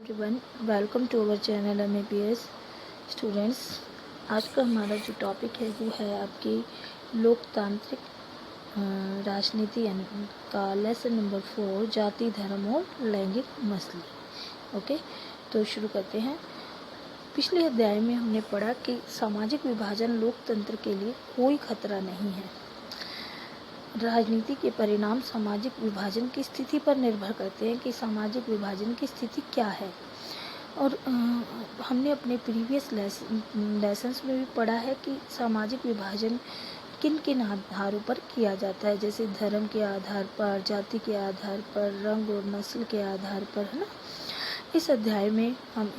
Everyone, welcome to our channel MAPS students. आज का हमारा जो टॉपिक है वो है आपकी लोकतांत्रिक राजनीति का लेसन नंबर 4, जाति, धर्म और लैंगिक मसले। ओके, तो शुरू करते हैं। पिछले अध्याय में हमने पढ़ा कि सामाजिक विभाजन लोकतंत्र के लिए कोई खतरा नहीं है। राजनीति के परिणाम सामाजिक विभाजन की स्थिति पर निर्भर करते हैं कि सामाजिक विभाजन की स्थिति क्या है। और हमने अपने प्रीवियस लेसन्स में भी पढ़ा है कि सामाजिक विभाजन किन किन आधारों पर किया जाता है, जैसे धर्म के आधार पर, जाति के आधार पर, रंग और नस्ल के आधार पर, है ना। इस अध्याय में हम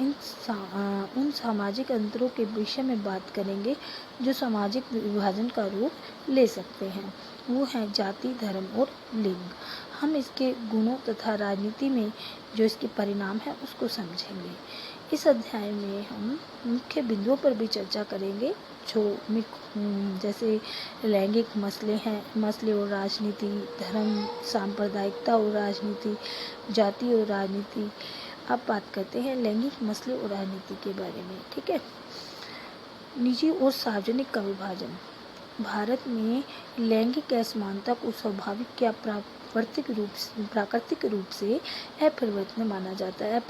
उन सामाजिक अंतरों के विषय में बात करेंगे जो सामाजिक विभाजन का रूप ले सकते हैं। वो है जाति, धर्म और लिंग। हम इसके गुणों तथा राजनीति में जो इसके परिणाम है उसको समझेंगे। इस अध्याय में हम मुख्य बिंदुओं पर भी चर्चा करेंगे जो जैसे लैंगिक मसले और राजनीति, धर्म, सांप्रदायिकता और राजनीति, जाति और राजनीति। अब बात करते हैं लैंगिक मसले और राजनीति के बारे में। ठीक है। निजी और सार्वजनिक का विभाजन। भारत में लैंगिक असमानता को स्वाभाविक या प्राकृतिक रूप से अपरिवर्तनीय माना जाता है।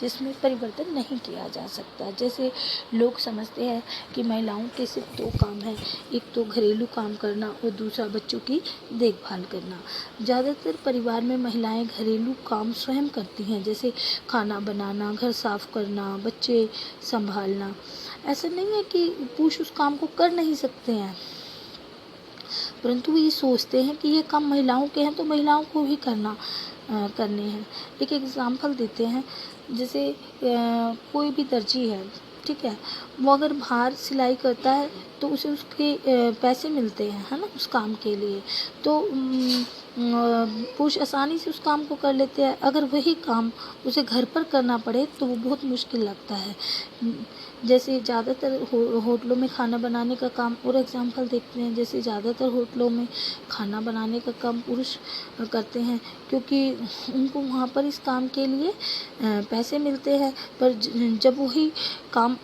जिसमें परिवर्तन नहीं किया जा सकता। जैसे लोग समझते हैं कि महिलाओं के सिर्फ दो काम हैं, एक तो घरेलू काम करना और दूसरा बच्चों की देखभाल करना। ज़्यादातर परिवार में महिलाएं घरेलू काम स्वयं करती हैं, जैसे खाना बनाना, घर साफ करना, बच्चे संभालना। ऐसा नहीं है कि पुरुष उस काम को कर नहीं सकते हैं, परंतु वो ये सोचते हैं कि ये काम महिलाओं के हैं तो महिलाओं को भी करने हैं। एक एग्जाम्पल देते हैं, जैसे कोई भी दर्जी है, ठीक है, वो अगर बाहर सिलाई करता है तो उसे उसके पैसे मिलते हैं, है ना, उस काम के लिए। तो पुरुष आसानी से उस काम को कर लेते हैं। अगर वही काम उसे घर पर करना पड़े तो वो बहुत मुश्किल लगता है। जैसे ज़्यादातर होटलों में खाना बनाने का काम, और एग्जांपल देखते हैं, जैसे ज़्यादातर होटलों में खाना बनाने का काम पुरुष करते हैं क्योंकि उनको वहाँ पर इस काम के लिए पैसे मिलते हैं। पर जब वही काम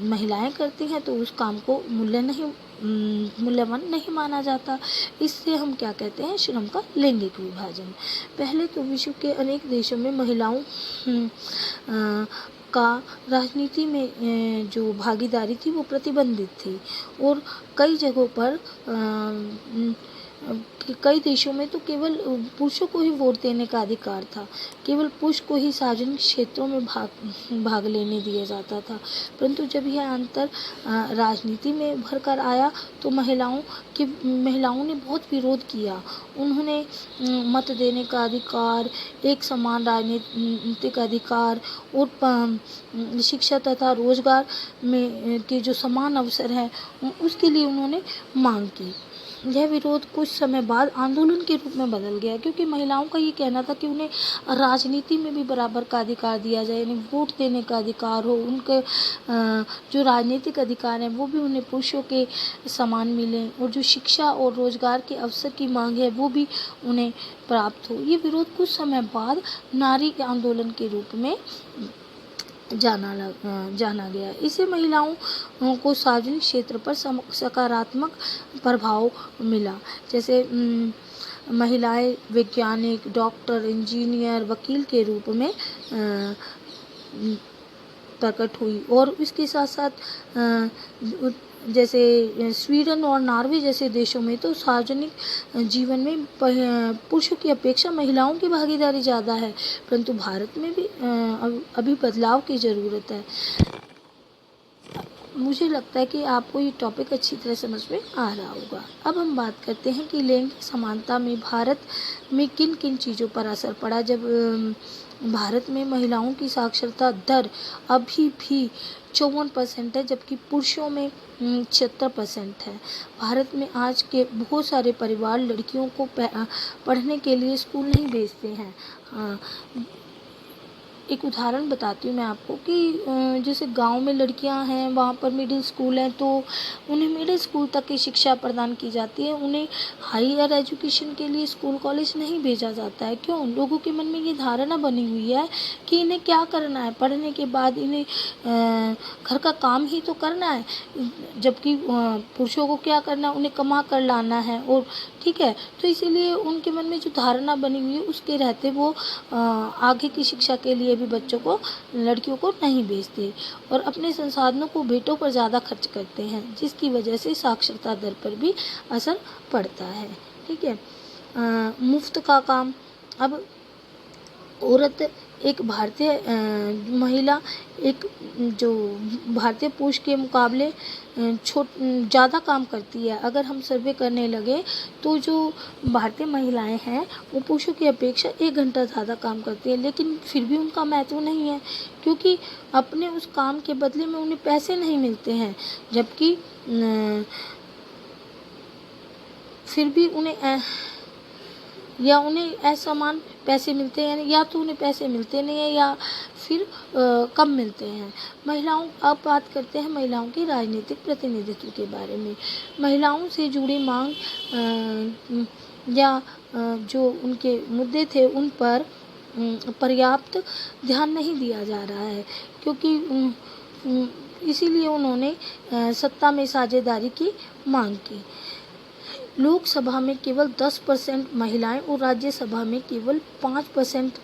महिलाएं करती हैं तो उस काम को मूल्यवान नहीं माना जाता। इससे हम क्या कहते हैं, श्रम का लैंगिक विभाजन। पहले तो विश्व के अनेक देशों में महिलाओं का राजनीति में जो भागीदारी थी वो प्रतिबंधित थी, और कई जगहों पर कई देशों में तो केवल पुरुषों को ही वोट देने का अधिकार था। केवल पुरुष को ही सार्वजनिक क्षेत्रों में भाग लेने दिया जाता था। परंतु जब यह अंतर राजनीति में भर कर आया तो महिलाओं ने बहुत विरोध किया। उन्होंने मत देने का अधिकार, एक समान राजनीतिक अधिकार और शिक्षा तथा रोजगार में के जो समान अवसर हैं उसके लिए उन्होंने मांग की। यह विरोध कुछ समय बाद आंदोलन के रूप में बदल गया, क्योंकि महिलाओं का ये कहना था कि उन्हें राजनीति में भी बराबर का अधिकार दिया जाए, उन्हें वोट देने का अधिकार हो, उनके जो राजनीतिक अधिकार हैं वो भी उन्हें पुरुषों के समान मिलें, और जो शिक्षा और रोजगार के अवसर की मांग है वो भी उन्हें प्राप्त हो। ये विरोध कुछ समय बाद नारी आंदोलन के रूप में जाना गया। इससे महिलाओं को सार्वजनिक क्षेत्र पर सकारात्मक प्रभाव मिला। जैसे महिलाएं वैज्ञानिक, डॉक्टर, इंजीनियर, वकील के रूप में प्रकट हुई, और इसके साथ साथ जैसे स्वीडन और नॉर्वे जैसे देशों में तो सार्वजनिक जीवन में पुरुषों की अपेक्षा महिलाओं की भागीदारी ज़्यादा है। परंतु भारत में भी अभी बदलाव की ज़रूरत है। मुझे लगता है कि आपको ये टॉपिक अच्छी तरह समझ में आ रहा होगा। अब हम बात करते हैं कि लैंगिक समानता में भारत में किन किन चीज़ों पर असर पड़ा। जब भारत में महिलाओं की साक्षरता दर अभी भी 54% है, जबकि पुरुषों में 76% है। भारत में आज के बहुत सारे परिवार लड़कियों को पढ़ने के लिए स्कूल नहीं भेजते हैं। एक उदाहरण बताती हूँ मैं आपको कि जैसे गांव में लड़कियां हैं, वहाँ पर मिडिल स्कूल है, तो उन्हें मिडिल स्कूल तक की शिक्षा प्रदान की जाती है। उन्हें हायर एजुकेशन के लिए स्कूल कॉलेज नहीं भेजा जाता है। क्यों? लोगों के मन में ये धारणा बनी हुई है कि इन्हें क्या करना है, पढ़ने के बाद इन्हें घर का काम ही तो करना है, जबकि पुरुषों को क्या करना है, उन्हें कमा कर लाना है। और ठीक है, तो इसीलिए उनके मन में जो धारणा बनी हुई है उसके रहते वो आगे की शिक्षा के लिए भी बच्चों को, लड़कियों को नहीं भेजते और अपने संसाधनों को बेटों पर ज़्यादा खर्च करते हैं, जिसकी वजह से साक्षरता दर पर भी असर पड़ता है। ठीक है, मुफ्त का काम। अब औरत एक भारतीय महिला एक जो भारतीय पुरुष के मुकाबले ज़्यादा काम करती है। अगर हम सर्वे करने लगे तो जो भारतीय महिलाएं हैं वो पुरुषों की अपेक्षा 1 घंटा ज़्यादा काम करती है, लेकिन फिर भी उनका महत्व नहीं है, क्योंकि अपने उस काम के बदले में उन्हें पैसे नहीं मिलते हैं। जबकि फिर भी उन्हें असमान पैसे मिलते हैं, या तो उन्हें पैसे मिलते नहीं हैं या फिर कम मिलते हैं। अब बात करते हैं महिलाओं की राजनीतिक प्रतिनिधित्व के बारे में। महिलाओं से जुड़ी मांग या जो उनके मुद्दे थे उन पर पर्याप्त ध्यान नहीं दिया जा रहा है, क्योंकि इसीलिए उन्होंने सत्ता में साझेदारी की मांग की। लोकसभा में केवल 10% महिलाएं और राज्यसभा में केवल 5%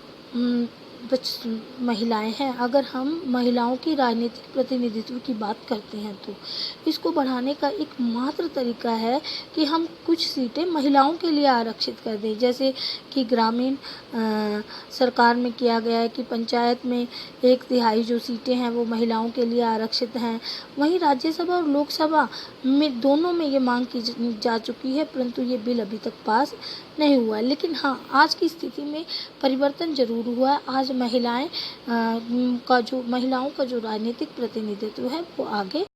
महिलाएं हैं। अगर हम महिलाओं की राजनीतिक प्रतिनिधित्व की बात करते हैं तो इसको बढ़ाने का एक मात्र तरीका है कि हम कुछ सीटें महिलाओं के लिए आरक्षित कर दें, जैसे कि ग्रामीण सरकार में किया गया है कि पंचायत में 1/3 जो सीटें हैं वो महिलाओं के लिए आरक्षित हैं। वहीं राज्यसभा और लोकसभा में दोनों में ये मांग की जा चुकी है, परंतु ये बिल अभी तक पास नहीं हुआ है। लेकिन हाँ, आज की स्थिति में परिवर्तन जरूर हुआ है। आज महिलाओं का जो राजनीतिक प्रतिनिधित्व है वो आगे